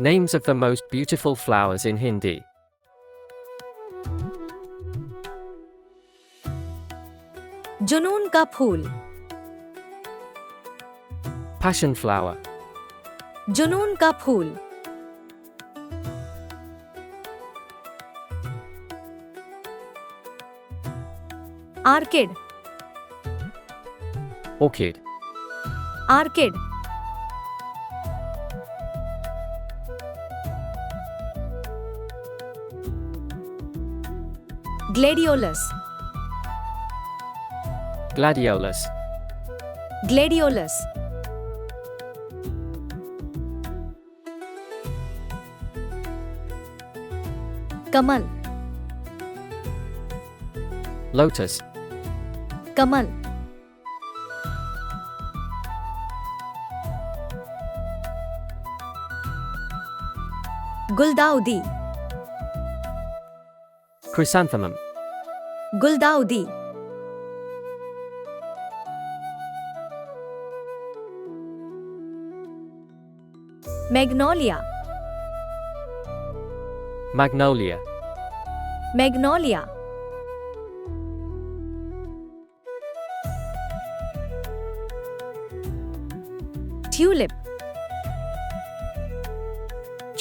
Names of the most beautiful flowers in Hindi. जुनून का फूल, Passionflower, जुनून का फूल, orchid, orchid, orchid, gladiolus, gladiolus, gladiolus, कमल, lotus, कमल, गुलदाउदी, chrysanthemum, गुलदाउदी, Magnolia, magnolia, Magnolia, tulip,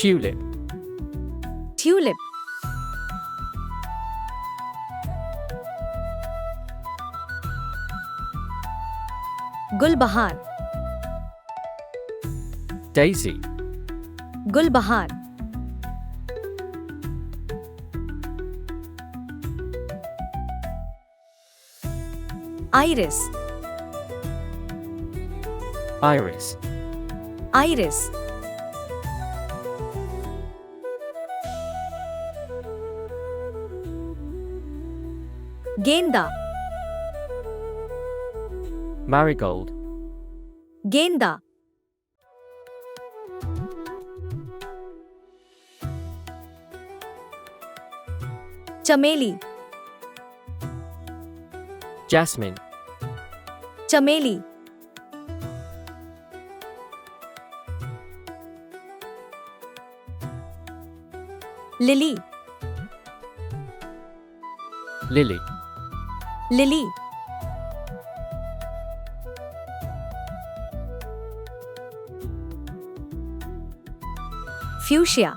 tulip, tulip, गुलबहार, daisy, गुलबहार, iris, iris, iris, गेंदा, marigold, गेंदा, चमेली, jasmine, चमेली, lily, lily, lily, fuchsia,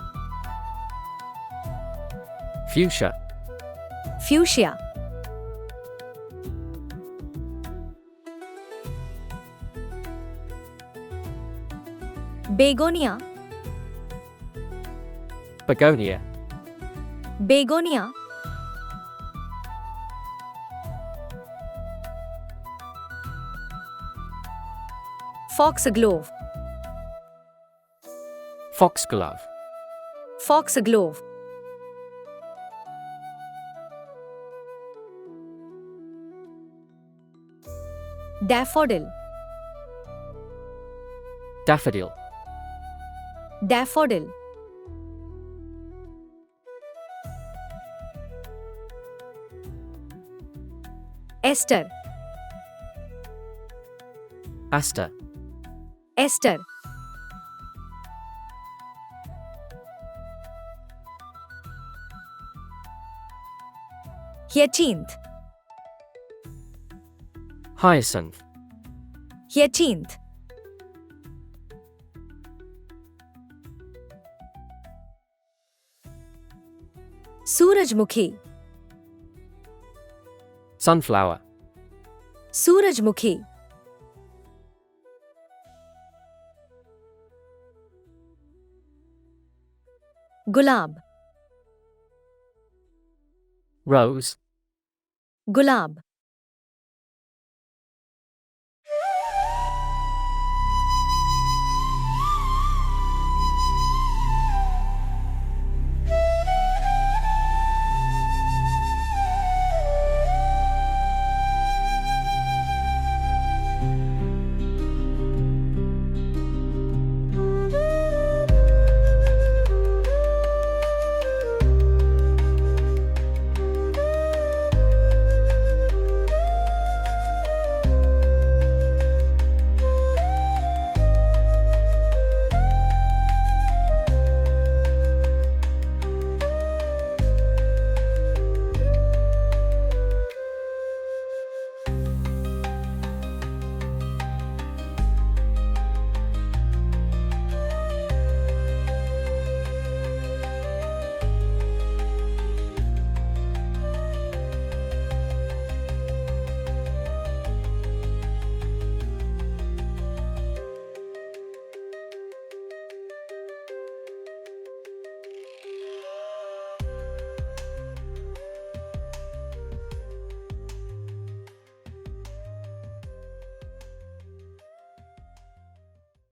fuchsia, fuchsia, begonia, begonia, begonia, foxglove, foxglove, foxglove, daffodil, daffodil, daffodil, aster, aster, aster, hyacinth, hyacinth, hyacinth, सूरजमुखी, sunflower, सूरजमुखी, गुलाब, rose, गुलाब,